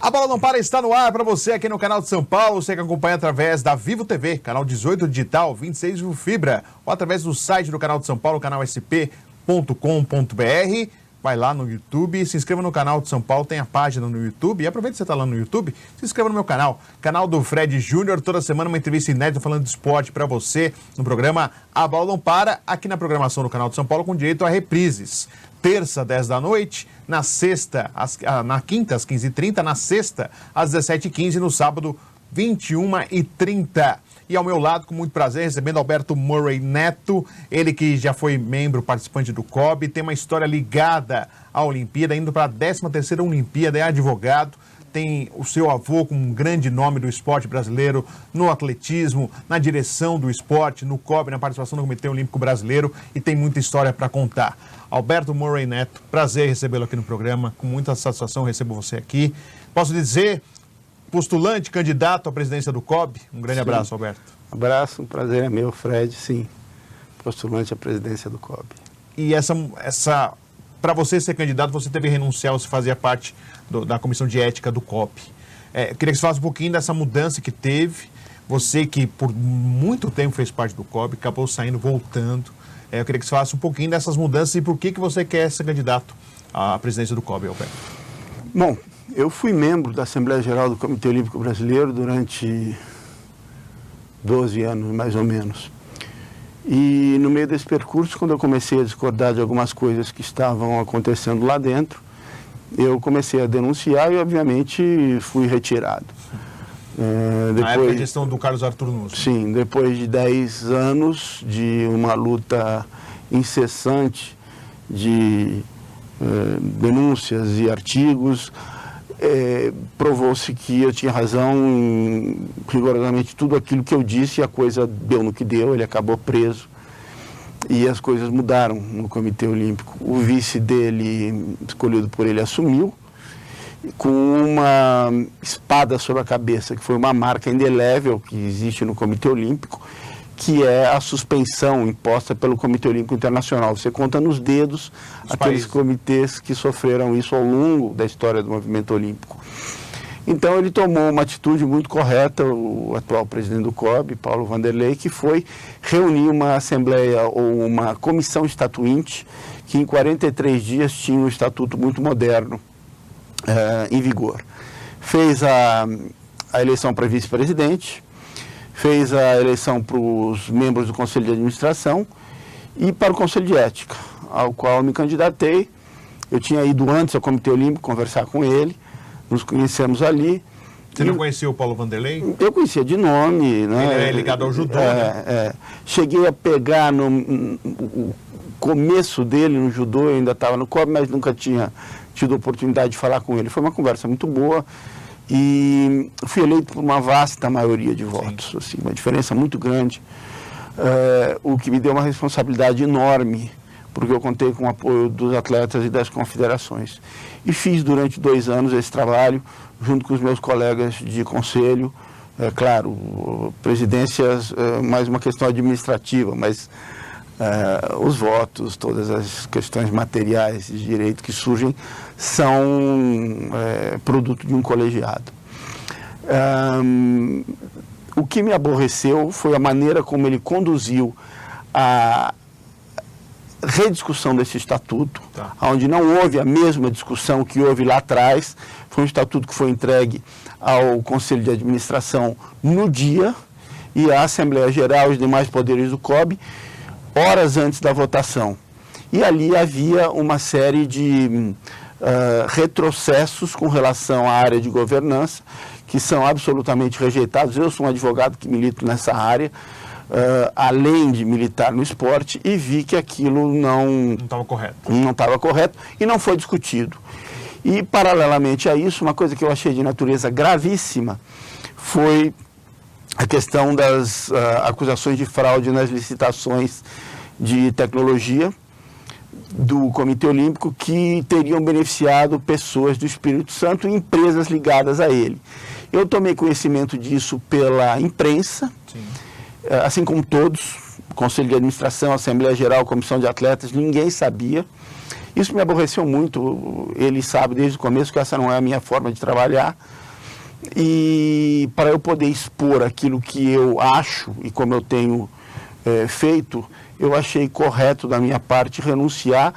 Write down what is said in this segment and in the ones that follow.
A Bola Não Para está no ar para você aqui no canal de São Paulo. Você que acompanha através da Vivo TV, canal 18 digital, 26 Vivo Fibra, ou através do site do canal de São Paulo, canalsp.com.br. Vai lá no YouTube, se inscreva no canal de São Paulo, tem a página no YouTube. E aproveita que você está lá no YouTube, se inscreva no meu canal, canal do Fred Júnior. Toda semana uma entrevista inédita falando de esporte para você no programa A Bola Não Para, aqui na programação do canal de São Paulo, com direito a reprises. Terça, 10 da noite, na sexta, na quinta, às 15h30, na sexta, às 17h15, no sábado, 21h30. E ao meu lado, com muito prazer, recebendo Alberto Murray Neto, ele que já foi membro, participante do COB, tem uma história ligada à Olimpíada, indo para a 13ª Olimpíada, é advogado, tem o seu avô com um grande nome do esporte brasileiro, no atletismo, na direção do esporte, no COB, na participação do Comitê Olímpico Brasileiro, e tem muita história para contar. Alberto Murray Neto, prazer recebê-lo aqui no programa, com muita satisfação recebo você aqui. Posso dizer, postulante, candidato à presidência do COB? Um grande abraço, Alberto. Abraço, um prazer é meu, Fred, sim, postulante à presidência do COB. E para você ser candidato, você teve que renunciar, você fazia parte da comissão de ética do COB. Queria que você falasse um pouquinho dessa mudança que teve, você que por muito tempo fez parte do COB, acabou saindo, voltando. Eu queria que você falasse um pouquinho dessas mudanças e por que você quer ser candidato à presidência do COB, Alberto. Bom, eu fui membro da Assembleia Geral do Comitê Olímpico Brasileiro durante 12 anos, mais ou menos. E no meio desse percurso, quando eu comecei a discordar de algumas coisas que estavam acontecendo lá dentro, eu comecei a denunciar e, obviamente, fui retirado. Na época da gestão do Carlos Arthur Nusso. Sim, depois de 10 anos de uma luta incessante de denúncias e artigos, provou-se que eu tinha razão em rigorosamente tudo aquilo que eu disse, e a coisa deu no que deu, ele acabou preso e as coisas mudaram no Comitê Olímpico. O vice dele, escolhido por ele, assumiu com uma espada sobre a cabeça, que foi uma marca indelével que existe no Comitê Olímpico, que é a suspensão imposta pelo Comitê Olímpico Internacional. Você conta nos dedos aqueles comitês que sofreram isso ao longo da história do movimento olímpico. Então ele tomou uma atitude muito correta, o atual presidente do COB, Paulo Vanderlei, que foi reunir uma assembleia ou uma comissão estatuinte que em 43 dias tinha um estatuto muito moderno em vigor. Fez a eleição para vice-presidente, fez a eleição para os membros do Conselho de Administração e para o Conselho de Ética, ao qual eu me candidatei. Eu tinha ido antes ao Comitê Olímpico conversar com ele, nos conhecemos ali. Você não conhecia o Paulo Vanderlei? Eu conhecia de nome, né? Ele é ligado ao judô, né? Cheguei a pegar o começo dele no judô, eu ainda estava no COB, mas nunca tinha tido a oportunidade de falar com ele. Foi uma conversa muito boa e fui eleito por uma vasta maioria de votos, assim, uma diferença muito grande, o que me deu uma responsabilidade enorme, porque eu contei com o apoio dos atletas e das confederações. E fiz durante 2 anos esse trabalho, junto com os meus colegas de conselho, claro, presidências, mais uma questão administrativa, mas os votos, todas as questões materiais de direito que surgem são produto de um colegiado. O que me aborreceu foi a maneira como ele conduziu a rediscussão desse estatuto, onde não houve a mesma discussão que houve lá atrás. Foi um estatuto que foi entregue ao Conselho de Administração no dia e à Assembleia Geral e os demais poderes do COB horas antes da votação. E ali havia uma série de retrocessos com relação à área de governança, que são absolutamente rejeitados. Eu sou um advogado que milito nessa área, além de militar no esporte, e vi que aquilo não estava correto e não foi discutido. E, paralelamente a isso, uma coisa que eu achei de natureza gravíssima foi a questão das acusações de fraude nas licitações de tecnologia do Comitê Olímpico, que teriam beneficiado pessoas do Espírito Santo e empresas ligadas a ele. Eu tomei conhecimento disso pela imprensa, assim como todos, Conselho de Administração, Assembleia Geral, Comissão de Atletas, ninguém sabia. Isso me aborreceu muito. Ele sabe desde o começo que essa não é a minha forma de trabalhar. E para eu poder expor aquilo que eu acho e como eu tenho feito, eu achei correto da minha parte renunciar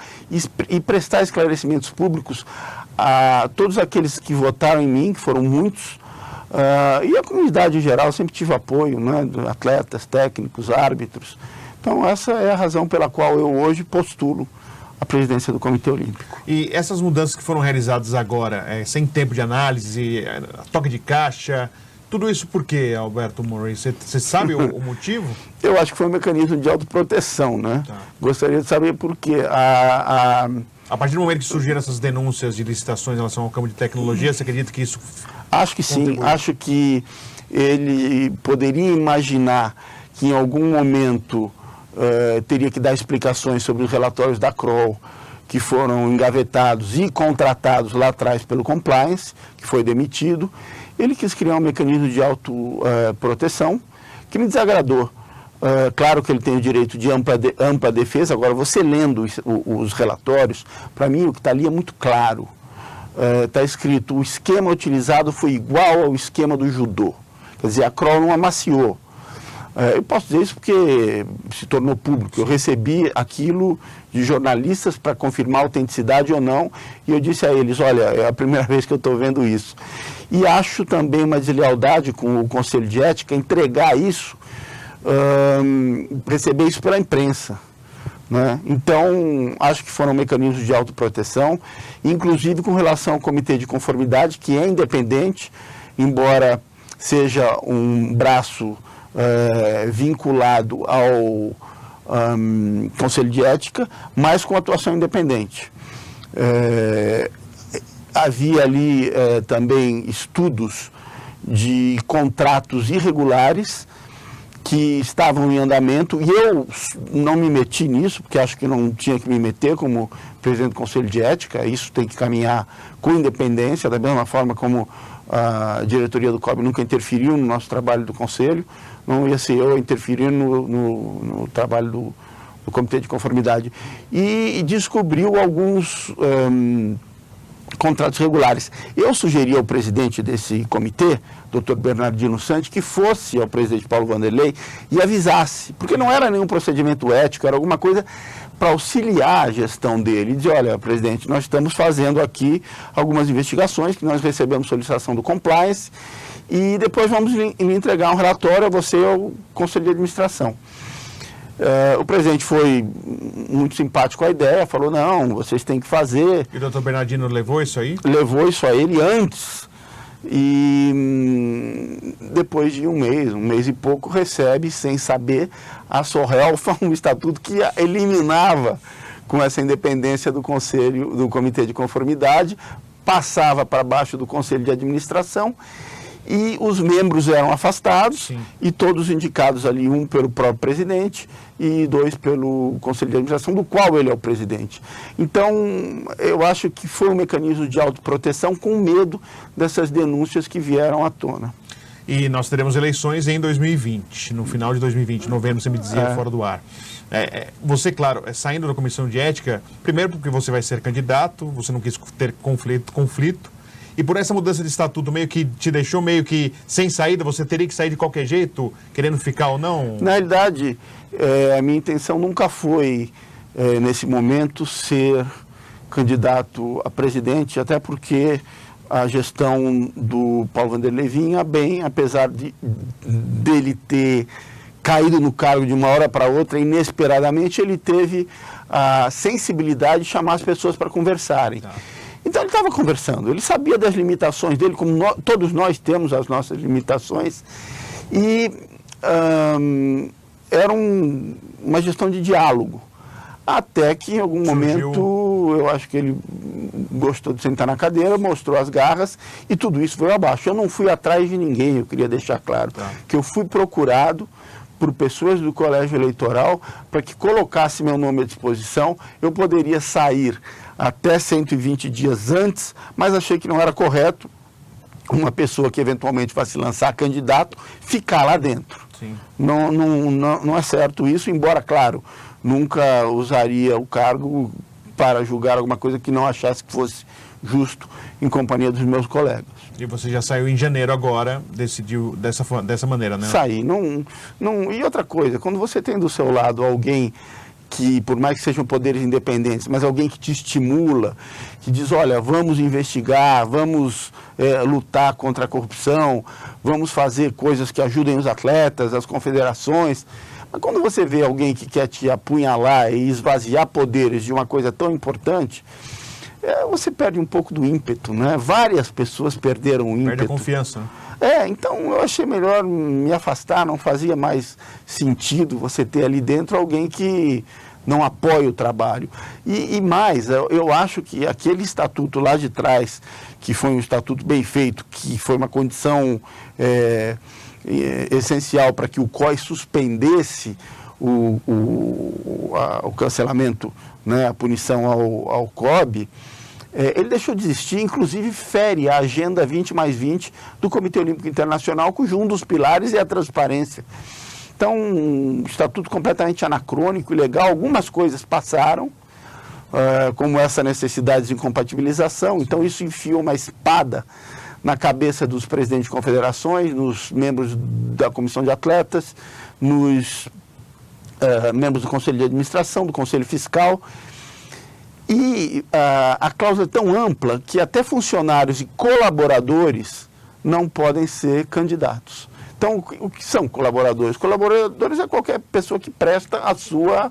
e prestar esclarecimentos públicos a todos aqueles que votaram em mim, que foram muitos, e a comunidade em geral. Eu sempre tive apoio, né, de atletas, técnicos, árbitros. Então essa é a razão pela qual eu hoje postulo a presidência do Comitê Olímpico. E essas mudanças que foram realizadas agora, sem tempo de análise, toque de caixa, tudo isso por quê, Alberto Morin? Você sabe o motivo? Eu acho que foi um mecanismo de autoproteção, né? Tá. Gostaria de saber por quê. A partir do momento que surgiram essas denúncias de licitações em relação ao campo de tecnologia, você acredita que isso... Acho que sim. Acho que ele poderia imaginar que em algum momento teria que dar explicações sobre os relatórios da Kroll, que foram engavetados e contratados lá atrás pelo Compliance, que foi demitido. Ele quis criar um mecanismo de autoproteção que me desagradou. Claro que ele tem o direito de ampla defesa. Agora, você lendo os relatórios, para mim o que está ali é muito claro. Está escrito: o esquema utilizado foi igual ao esquema do judô. Quer dizer, a Kroll não amaciou. Eu posso dizer isso porque se tornou público. Eu recebi aquilo de jornalistas para confirmar a autenticidade ou não, e eu disse a eles: olha, é a primeira vez que eu estou vendo isso. E acho também uma deslealdade com o Conselho de Ética entregar isso, receber isso pela imprensa, né? Então, acho que foram mecanismos de autoproteção, inclusive com relação ao Comitê de Conformidade, que é independente, embora seja um braço vinculado ao Conselho de Ética, mas com atuação independente. Havia ali também estudos de contratos irregulares que estavam em andamento, e eu não me meti nisso, porque acho que não tinha que me meter como presidente do Conselho de Ética. Isso tem que caminhar com independência, da mesma forma como a diretoria do COB nunca interferiu no nosso trabalho do Conselho, não ia ser eu interferir no trabalho do Comitê de Conformidade. E descobriu alguns contratos regulares. Eu sugeri ao presidente desse comitê, Dr. Bernardino Santi, que fosse ao presidente Paulo Vanderlei e avisasse, porque não era nenhum procedimento ético, era alguma coisa para auxiliar a gestão dele. E dizer: olha, presidente, nós estamos fazendo aqui algumas investigações, que nós recebemos solicitação do Compliance, e depois vamos lhe entregar um relatório a você e ao Conselho de Administração. O presidente foi muito simpático com a ideia, falou: não, vocês têm que fazer. E o doutor Bernardino levou isso aí? Levou isso a ele antes. E depois de um mês e pouco, recebe, sem saber, a Sorrelfa, um estatuto que eliminava com essa independência do Conselho, do Comitê de Conformidade, passava para baixo do Conselho de Administração, e os membros eram afastados. Sim. E todos indicados ali, um pelo próprio presidente e dois pelo Conselho de Administração, do qual ele é o presidente. Então, eu acho que foi um mecanismo de autoproteção com medo dessas denúncias que vieram à tona. E nós teremos eleições em 2020, no final de 2020, novembro, você me dizia, fora do ar. Você, claro, saindo da Comissão de Ética, primeiro porque você vai ser candidato, você não quis ter conflito, e por essa mudança de estatuto meio que te deixou meio que sem saída, você teria que sair de qualquer jeito, querendo ficar ou não? Na realidade, a minha intenção nunca foi, nesse momento, ser candidato a presidente, até porque a gestão do Paulo Vanderlei vinha bem, apesar dele ter caído no cargo de uma hora para outra, inesperadamente, ele teve a sensibilidade de chamar as pessoas para conversarem. Tá. Então ele estava conversando, ele sabia das limitações dele, como todos nós temos as nossas limitações, e era uma gestão de diálogo. Até que em algum momento, eu acho que ele gostou de sentar na cadeira, mostrou as garras e tudo isso veio abaixo. Eu não fui atrás de ninguém, eu queria deixar claro, que eu fui procurado por pessoas do colégio eleitoral para que colocasse meu nome à disposição. Eu poderia sair até 120 dias antes, mas achei que não era correto uma pessoa que eventualmente vai se lançar candidato ficar lá dentro. Sim. Não é certo isso, embora, claro, nunca usaria o cargo para julgar alguma coisa que não achasse que fosse justo em companhia dos meus colegas. E você já saiu em janeiro agora, decidiu dessa maneira, né? Saí. E outra coisa, quando você tem do seu lado alguém que, por mais que sejam poderes independentes, mas alguém que te estimula, que diz, olha, vamos investigar, vamos lutar contra a corrupção, vamos fazer coisas que ajudem os atletas, as confederações. Mas quando você vê alguém que quer te apunhalar e esvaziar poderes de uma coisa tão importante, você perde um pouco do ímpeto, né? Várias pessoas perderam o ímpeto. Perde a confiança, né? Então eu achei melhor me afastar, não fazia mais sentido você ter ali dentro alguém que não apoia o trabalho. E mais, eu acho que aquele estatuto lá de trás, que foi um estatuto bem feito, que foi uma condição essencial para que o COI suspendesse o cancelamento, né, a punição ao COB, ele deixou de existir, inclusive fere a Agenda 20+20 do Comitê Olímpico Internacional, cujo um dos pilares é a transparência. Então, um estatuto completamente anacrônico e legal. Algumas coisas passaram, como essa necessidade de incompatibilização. Então, isso enfiou uma espada na cabeça dos presidentes de confederações, nos membros da comissão de atletas, nos membros do Conselho de Administração, do Conselho Fiscal. E a cláusula é tão ampla que até funcionários e colaboradores não podem ser candidatos. Então, o que são colaboradores? Colaboradores é qualquer pessoa que presta a sua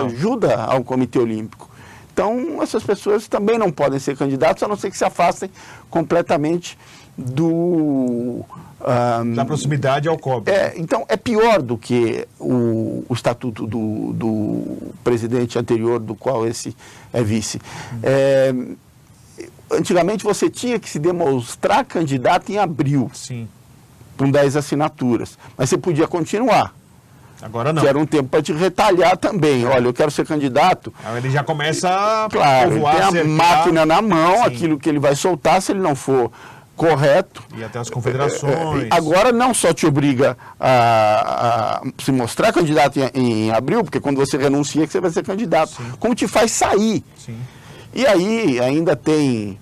ajuda ao Comitê Olímpico. Então, essas pessoas também não podem ser candidatos, a não ser que se afastem completamente da proximidade ao COB. Então, é pior do que o estatuto do presidente anterior, do qual esse é vice. Antigamente, você tinha que se demonstrar candidato em abril. Sim. Com 10 assinaturas. Mas você podia continuar. Agora não. Que era um tempo para te retalhar também. Olha, eu quero ser candidato. Aí ele já começa a povoar, tem a máquina na mão, sim, aquilo que ele vai soltar, se ele não for correto. E até as confederações. Agora não só te obriga a se mostrar candidato em abril, porque quando você renuncia que você vai ser candidato, sim, como te faz sair. Sim. E aí ainda tem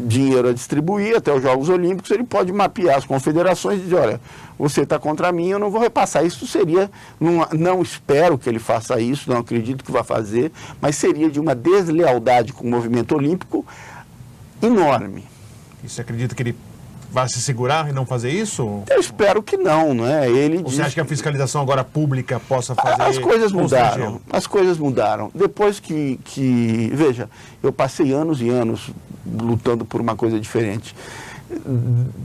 dinheiro a distribuir até os Jogos Olímpicos, ele pode mapear as confederações e dizer, olha, você está contra mim, eu não vou repassar. Isso seria, não espero que ele faça isso, não acredito que vá fazer, mas seria de uma deslealdade com o movimento olímpico enorme. E você acredita que ele vai se segurar e não fazer isso? Eu espero que não, né? Você acha que a fiscalização agora pública possa fazer? As coisas mudaram, as coisas mudaram. Depois veja, eu passei anos e anos lutando por uma coisa diferente.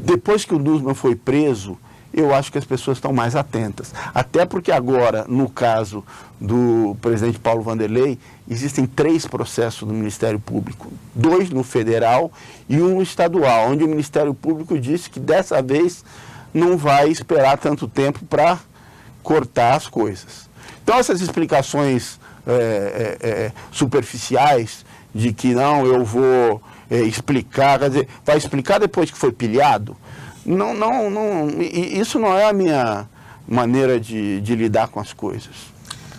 Depois que o Nussmann foi preso, eu acho que as pessoas estão mais atentas. Até porque agora, no caso do presidente Paulo Vanderlei, existem 3 processos no Ministério Público. 2 no federal e 1 no estadual, onde o Ministério Público disse que dessa vez não vai esperar tanto tempo para cortar as coisas. Então essas explicações superficiais de que não, eu vou explicar, quer dizer, vai explicar depois que foi pilhado, isso não é a minha maneira de lidar com as coisas.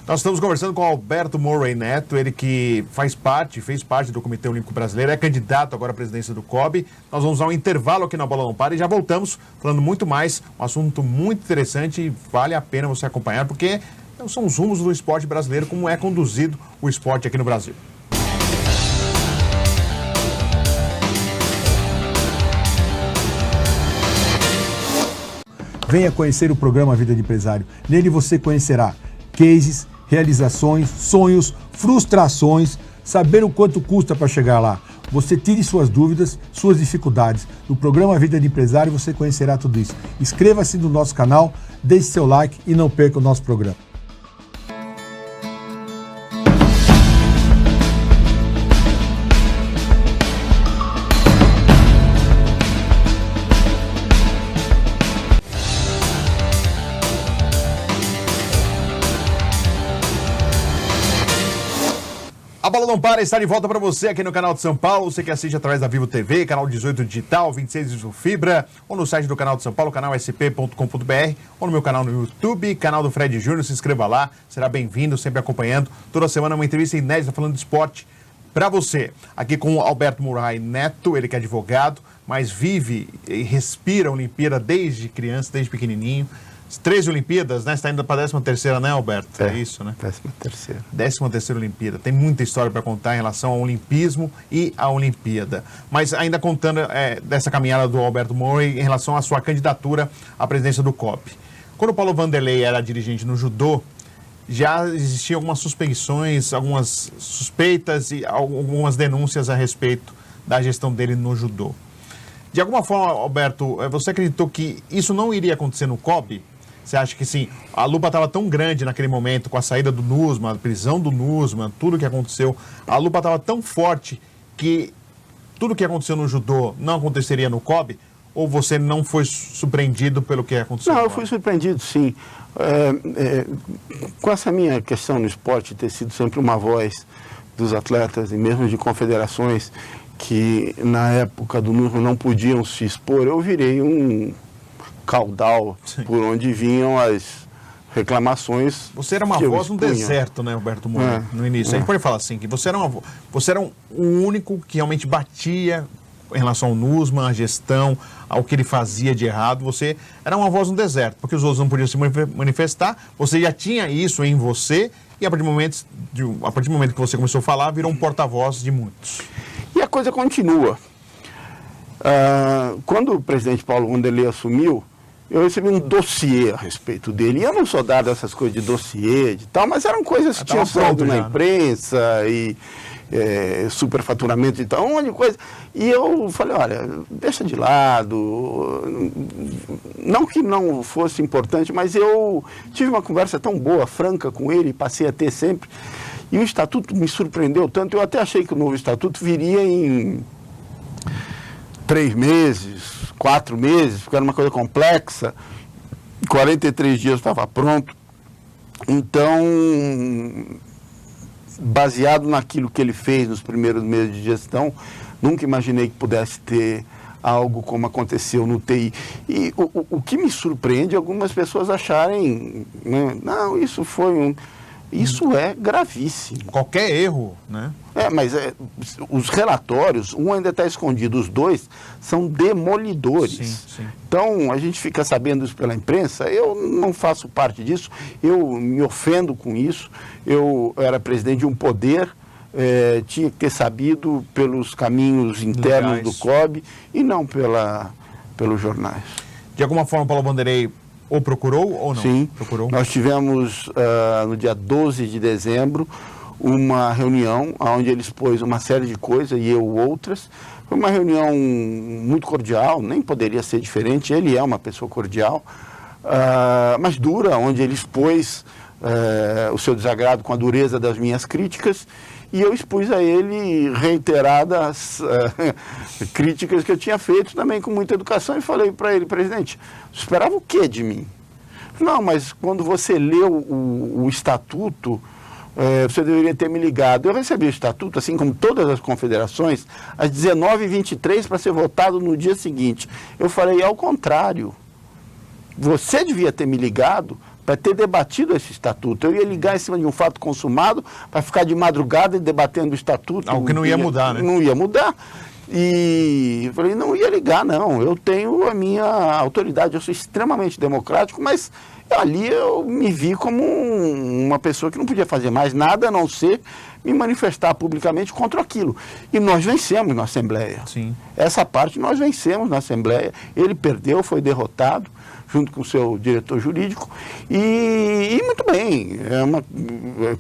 Nós estamos conversando com Alberto Murray Neto, ele que fez parte do Comitê Olímpico Brasileiro, é candidato agora à presidência do COB. Nós vamos usar um intervalo aqui na Bola Não Para e já voltamos falando muito mais, um assunto muito interessante e vale a pena você acompanhar, porque são os rumos do esporte brasileiro, como é conduzido o esporte aqui no Brasil. Venha conhecer o programa Vida de Empresário. Nele você conhecerá cases, realizações, sonhos, frustrações, saber o quanto custa para chegar lá. Você tire suas dúvidas, suas dificuldades. No programa Vida de Empresário você conhecerá tudo isso. Inscreva-se no nosso canal, deixe seu like e não perca o nosso programa. A Bola Não Para está de volta para você aqui no canal de São Paulo. Você que assiste através da Vivo TV, canal 18 digital, 26 Vivo Fibra, ou no site do canal de São Paulo, canal sp.com.br, ou no meu canal no YouTube, canal do Fred Júnior. Se inscreva lá, será bem-vindo, sempre acompanhando. Toda semana uma entrevista inédita falando de esporte para você. Aqui com o Alberto Murray Neto, ele que é advogado, mas vive e respira a Olimpíada desde criança, desde pequenininho. 13 Olimpíadas, né? Você está indo para a 13ª, né, Alberto? É isso, né? 13ª. 13ª Olimpíada. Tem muita história para contar em relação ao olimpismo e à Olimpíada. Mas ainda contando dessa caminhada do Alberto Murray em relação à sua candidatura à presidência do COB. Quando o Paulo Vanderlei era dirigente no judô, já existiam algumas suspeições, algumas suspeitas e algumas denúncias a respeito da gestão dele no judô. De alguma forma, Alberto, você acreditou que isso não iria acontecer no COB? Você acha que sim, a lupa estava tão grande naquele momento, com a saída do Nussmann, a prisão do Nussmann, tudo que aconteceu, a lupa estava tão forte que tudo que aconteceu no judô não aconteceria no COB? Ou você não foi surpreendido pelo que aconteceu? Não, eu fui surpreendido, sim. Com essa minha questão no esporte, ter sido sempre uma voz dos atletas e mesmo de confederações que na época do Nussmann não podiam se expor, eu virei um caudal por onde vinham as reclamações. Você era uma voz no deserto, né, Alberto Murray, no início. A gente pode falar assim, que você era o único que realmente batia em relação ao Nussmann, à gestão, ao que ele fazia de errado. Você era uma voz no deserto, porque os outros não podiam se manifestar, você já tinha isso em você, e a partir do momento que você começou a falar, virou um porta-voz de muitos. E a coisa continua. Quando o presidente Paulo Vanderlei assumiu, eu recebi um dossiê a respeito dele. E eu não sou dado a essas coisas de dossiê e tal, mas eram coisas que tinham saído na imprensa e superfaturamento e tal, um monte de coisa. E eu falei, olha, deixa de lado. Não que não fosse importante, mas eu tive uma conversa tão boa, franca com ele, passei a ter sempre. E o estatuto me surpreendeu tanto, eu até achei que o novo estatuto viria em 3 meses, 4 meses, porque era uma coisa complexa. 43 dias estava pronto. Então, baseado naquilo que ele fez nos primeiros meses de gestão, nunca imaginei que pudesse ter algo como aconteceu no TI. E o que me surpreende é algumas pessoas acharem, né, não, isso foi Isso é gravíssimo. Qualquer erro, né? Mas os relatórios, um ainda está escondido, os dois são demolidores. Sim, sim. Então, a gente fica sabendo isso pela imprensa, eu não faço parte disso, eu me ofendo com isso, eu era presidente de um poder, tinha que ter sabido pelos caminhos internos do COB e não pelos jornais. De alguma forma, Paulo Vanderlei ou procurou ou não? Sim, procurou. Nós tivemos no dia 12 de dezembro uma reunião onde ele expôs uma série de coisas e eu outras. Foi uma reunião muito cordial, nem poderia ser diferente, ele é uma pessoa cordial, mas dura, onde ele expôs o seu desagrado com a dureza das minhas críticas e eu expus a ele reiteradas críticas que eu tinha feito também com muita educação e falei para ele, presidente, você esperava o quê de mim? Não, mas quando você leu o estatuto, você deveria ter me ligado. Eu recebi o estatuto, assim como todas as confederações, às 19h23 para ser votado no dia seguinte. Eu falei, ao contrário, você devia ter me ligado para ter debatido esse estatuto. Eu ia ligar em cima de um fato consumado para ficar de madrugada debatendo o estatuto. Algo que não ia mudar, né? Não ia mudar. E eu falei, não ia ligar, não. Eu tenho a minha autoridade, eu sou extremamente democrático, mas ali eu me vi como uma pessoa que não podia fazer mais nada a não ser me manifestar publicamente contra aquilo. E nós vencemos na Assembleia. Sim. Essa parte nós vencemos na Assembleia. Ele perdeu, foi derrotado, junto com o seu diretor jurídico, e muito bem, é uma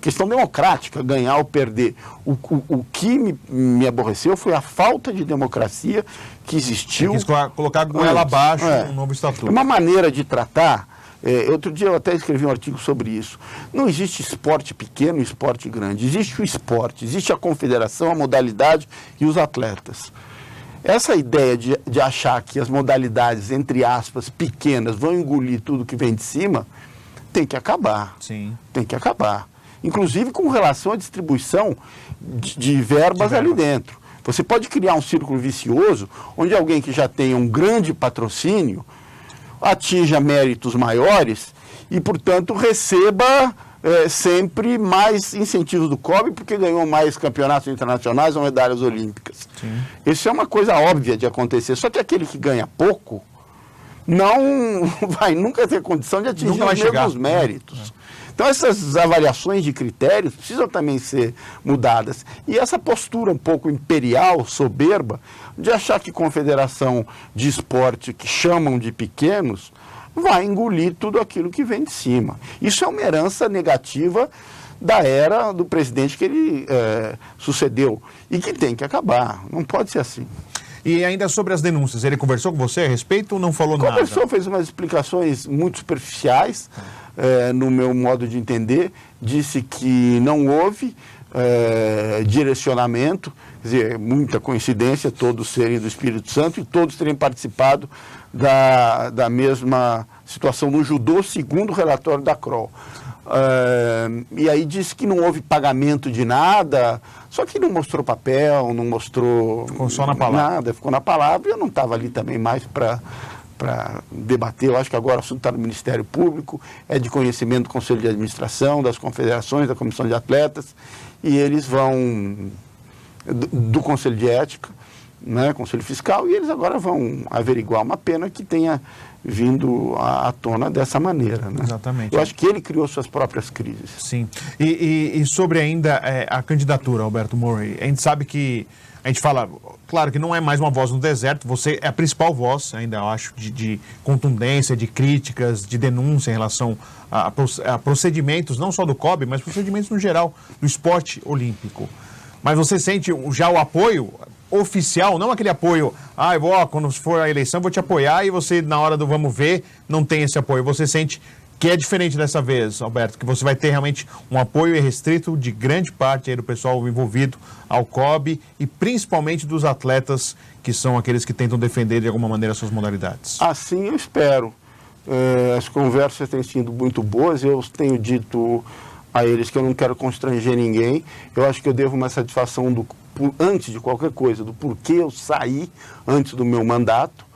questão democrática, ganhar ou perder. O que me aborreceu foi a falta de democracia que existiu. Quis colocar a goela abaixo no novo estatuto. É uma maneira de tratar. Outro dia eu até escrevi um artigo sobre isso. Não existe esporte pequeno e esporte grande. Existe o esporte, existe a confederação, a modalidade e os atletas. Essa ideia de achar que as modalidades, entre aspas, pequenas, vão engolir tudo que vem de cima, tem que acabar. Sim. Tem que acabar. inclusive com relação à distribuição de verbas ali dentro. Você pode criar um círculo vicioso, onde alguém que já tenha um grande patrocínio atinja méritos maiores e, portanto, receba sempre mais incentivos do COB, porque ganhou mais campeonatos internacionais ou medalhas olímpicas. Sim. Isso é uma coisa óbvia de acontecer, só que aquele que ganha pouco não vai nunca ter condição de atingir os mesmos méritos. Então, essas avaliações de critérios precisam também ser mudadas. E essa postura um pouco imperial, soberba, de achar que confederação de esporte, que chamam de pequenos, vai engolir tudo aquilo que vem de cima. Isso é uma herança negativa da era do presidente que ele sucedeu e que tem que acabar. Não pode ser assim. E ainda sobre as denúncias, ele conversou com você a respeito ou não falou nada? Conversou, fez umas explicações muito superficiais, no meu modo de entender. Disse que não houve direcionamento, quer dizer, muita coincidência, todos serem do Espírito Santo e todos terem participado da mesma situação no judô, segundo o relatório da CROL. E aí disse que não houve pagamento de nada, só que não mostrou papel, não mostrou... Ficou só na palavra. Nada, ficou na palavra, e eu não estava ali também mais para debater. Eu acho que agora o assunto está no Ministério Público, é de conhecimento do Conselho de Administração, das confederações, da Comissão de Atletas, e eles vão do Conselho de Ética, né, Conselho Fiscal, e eles agora vão averiguar. Uma pena que tenha vindo à tona dessa maneira. Né? Exatamente. Eu acho que ele criou suas próprias crises. Sim. E sobre ainda a candidatura, Alberto Murray, a gente sabe que, a gente fala, claro que não é mais uma voz no deserto, você é a principal voz, ainda eu acho, de contundência, de críticas, de denúncia em relação a procedimentos, não só do COB, mas procedimentos no geral, do esporte olímpico. Mas você sente já o apoio oficial, não aquele apoio, quando for a eleição vou te apoiar, e você na hora do vamos ver não tem esse apoio. Você sente que é diferente dessa vez, Alberto, que você vai ter realmente um apoio irrestrito de grande parte aí do pessoal envolvido ao COB e principalmente dos atletas, que são aqueles que tentam defender de alguma maneira as suas modalidades. Assim eu espero. As conversas têm sido muito boas, eu tenho dito a eles que eu não quero constranger ninguém. Eu acho que eu devo uma satisfação antes de qualquer coisa, do porquê eu saí antes do meu mandato,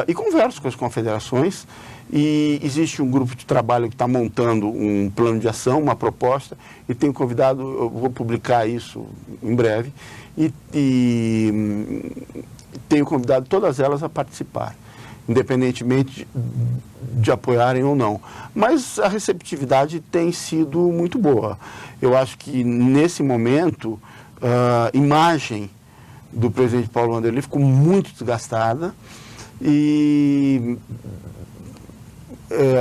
e converso com as confederações, e existe um grupo de trabalho que está montando um plano de ação, uma proposta, e tenho convidado, eu vou publicar isso em breve, e tenho convidado todas elas a participar, independentemente de apoiarem ou não. Mas a receptividade tem sido muito boa. Eu acho que, nesse momento, a imagem do presidente Paulo Vanderlei ficou muito desgastada e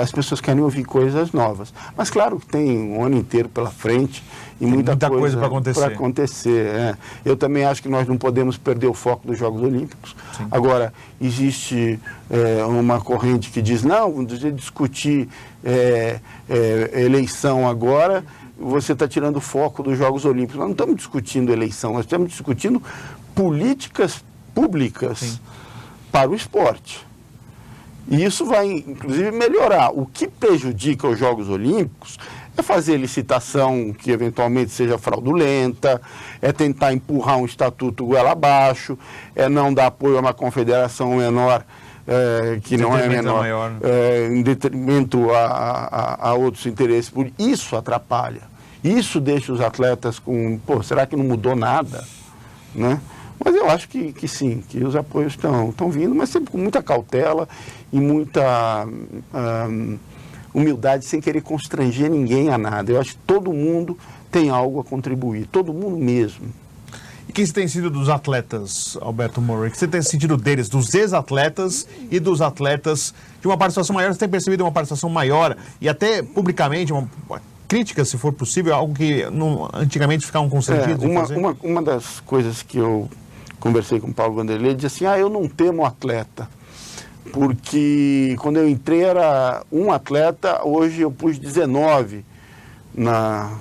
as pessoas querem ouvir coisas novas. Mas, claro que tem um ano inteiro pela frente e muita coisa para acontecer. Eu também acho que nós não podemos perder o foco dos Jogos Olímpicos. Sim. Agora, existe uma corrente que diz, não, discutir eleição agora, você está tirando o foco dos Jogos Olímpicos. Nós não estamos discutindo eleição, nós estamos discutindo políticas públicas, sim, para o esporte. E isso vai, inclusive, melhorar. O que prejudica os Jogos Olímpicos é fazer licitação que eventualmente seja fraudulenta, é tentar empurrar um estatuto goela abaixo, é não dar apoio a uma confederação menor, que não é menor, em detrimento a outros interesses. Isso atrapalha. Isso deixa os atletas com, será que não mudou nada? Né? Mas eu acho que sim, que os apoios estão vindo, mas sempre com muita cautela e muita humildade, sem querer constranger ninguém a nada. Eu acho que todo mundo tem algo a contribuir, todo mundo mesmo. E quem você tem sido dos atletas, Alberto Murray? O que você tem sentido deles, dos ex-atletas e dos atletas de uma participação maior? Você tem percebido uma participação maior e até publicamente uma crítica, se for possível, algo que antigamente ficavam constrangidos de fazer? Uma das coisas que eu conversei com o Paulo Vanderlei, disse assim, eu não temo atleta, porque quando eu entrei era um atleta, hoje eu pus 19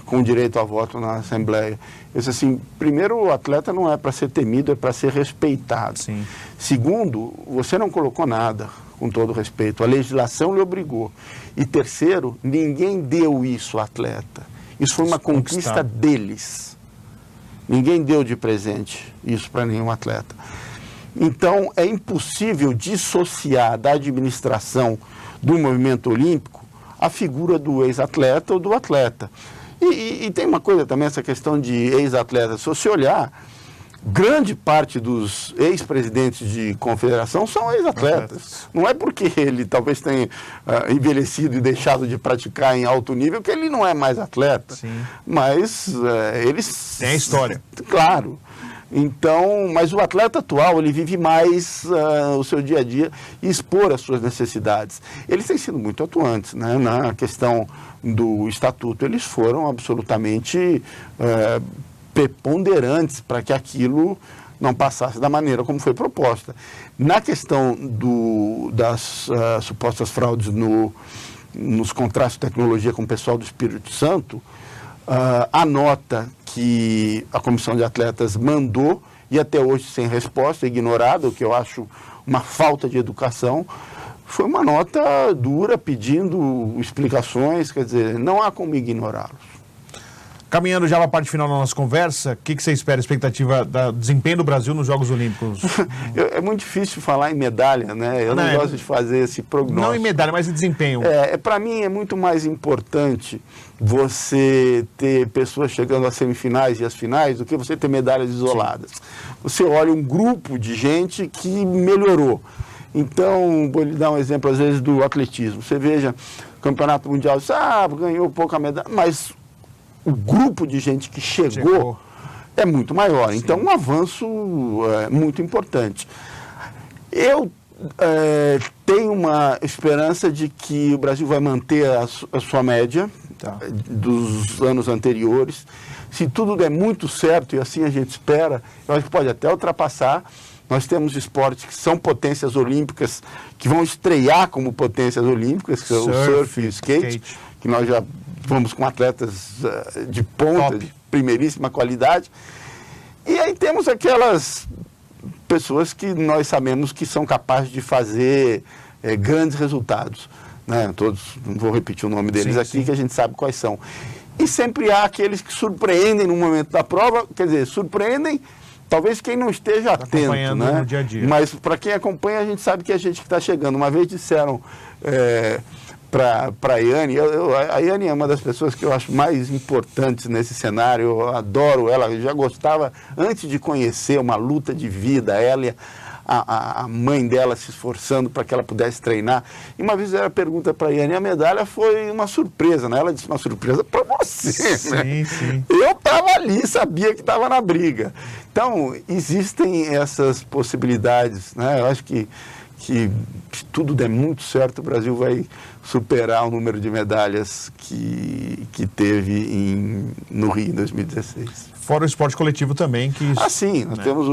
com direito a voto na Assembleia. Eu disse assim, primeiro, o atleta não é para ser temido, é para ser respeitado. Sim. Segundo, você não colocou nada, com todo respeito, a legislação lhe obrigou. E terceiro, ninguém deu isso ao atleta. Isso foi uma conquista deles. Ninguém deu de presente isso para nenhum atleta. Então, é impossível dissociar da administração do movimento olímpico a figura do ex-atleta ou do atleta. E tem uma coisa também, essa questão de ex-atleta. Se você olhar, grande parte dos ex-presidentes de confederação são ex-atletas. Não é porque ele talvez tenha envelhecido e deixado de praticar em alto nível que ele não é mais atleta. Sim. Mas eles... Tem a história. Claro. Então, mas o atleta atual, ele vive mais o seu dia a dia e expor as suas necessidades. Eles têm sido muito atuantes, né? Na questão do estatuto. Eles foram absolutamente preponderantes para que aquilo não passasse da maneira como foi proposta. Na questão das supostas fraudes nos contratos de tecnologia com o pessoal do Espírito Santo, a nota que a Comissão de Atletas mandou, e até hoje sem resposta, ignorada, o que eu acho uma falta de educação, foi uma nota dura pedindo explicações, quer dizer, não há como ignorá-los. Caminhando já para a parte final da nossa conversa, o que você espera, a expectativa do desempenho do Brasil nos Jogos Olímpicos? É muito difícil falar em medalha, né? Eu não gosto de fazer esse prognóstico. Não em medalha, mas em desempenho. Para mim é muito mais importante você ter pessoas chegando às semifinais e às finais do que você ter medalhas isoladas. Sim. Você olha um grupo de gente que melhorou. Então, vou lhe dar um exemplo, às vezes, do atletismo. Você veja, Campeonato Mundial, ganhou pouca medalha, mas o grupo de gente que chegou é muito maior. Sim. Então, um avanço muito importante. Eu tenho uma esperança de que o Brasil vai manter a sua média dos anos anteriores. Se tudo der muito certo, e assim a gente espera, eu acho que pode até ultrapassar. Nós temos esportes que são potências olímpicas, que vão estrear como potências olímpicas, que é o surf e o skate, que nós já vamos com atletas de ponta, de primeiríssima qualidade. E aí temos aquelas pessoas que nós sabemos que são capazes de fazer grandes resultados. Né? Todos, não vou repetir o nome deles aqui, que a gente sabe quais são. E sempre há aqueles que surpreendem no momento da prova, quer dizer, surpreendem talvez quem não esteja atento, né? No dia a dia. Mas para quem acompanha, a gente sabe que é a gente que está chegando. Uma vez disseram para a Yane, a Yane é uma das pessoas que eu acho mais importantes nesse cenário, eu adoro ela, eu já gostava, antes de conhecer, uma luta de vida, ela e a mãe dela se esforçando para que ela pudesse treinar. E uma vez ela pergunta para a Yane, a medalha foi uma surpresa, né? Ela disse, uma surpresa para você, né? Sim. Eu estava ali, sabia que estava na briga. Então, existem essas possibilidades, né? Eu acho que se tudo der muito certo, o Brasil vai superar o número de medalhas que teve no Rio em 2016. Fora o esporte coletivo também, que... sim, nós temos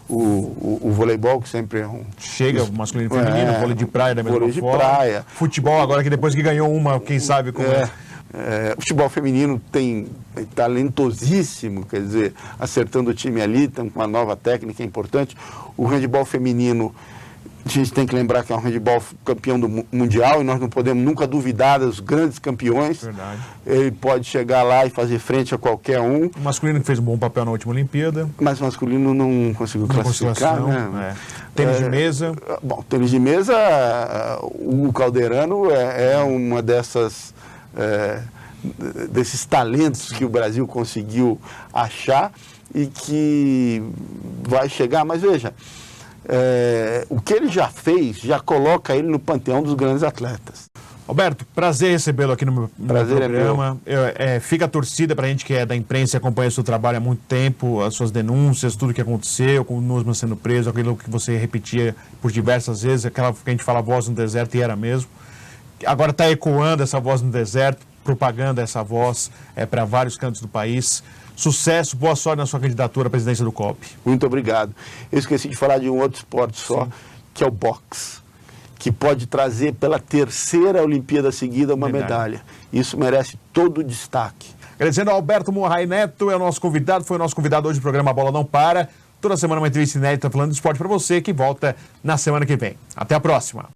o voleibol, que sempre é chega, o masculino e feminino, vôlei de praia da mesma forma. Vôlei de praia. Futebol, agora que depois que ganhou uma, quem sabe como o futebol feminino tem talentosíssimo, quer dizer, acertando o time ali, com uma nova técnica importante. O handebol feminino, a gente tem que lembrar que é um handebol campeão do mundial e nós não podemos nunca duvidar dos grandes campeões. Verdade. Ele pode chegar lá e fazer frente a qualquer um. O masculino que fez um bom papel na última Olimpíada. Mas o masculino não conseguiu classificar, né? Tênis de mesa. Bom, tênis de mesa, o Calderano é uma desses talentos que o Brasil conseguiu achar e que vai chegar, mas veja, o que ele já fez, já coloca ele no panteão dos grandes atletas. Roberto, prazer recebê-lo aqui no meu programa. É meu. Fica a torcida para a gente que é da imprensa e acompanha o seu trabalho há muito tempo, as suas denúncias, tudo que aconteceu, com o Nussmann sendo preso, aquilo que você repetia por diversas vezes, aquela que a gente fala voz no deserto, e era mesmo. Agora está ecoando essa voz no deserto, propagando essa voz para vários cantos do país. Sucesso, boa sorte na sua candidatura à presidência do COP. Muito obrigado. Eu esqueci de falar de um outro esporte só, que é o boxe, que pode trazer pela terceira Olimpíada seguida uma medalha. Isso merece todo o destaque. Agradecendo ao Alberto Morrai Neto, é o nosso convidado, foi o nosso convidado hoje do programa A Bola Não Para. Toda semana uma entrevista inédita falando de esporte para você, que volta na semana que vem. Até a próxima.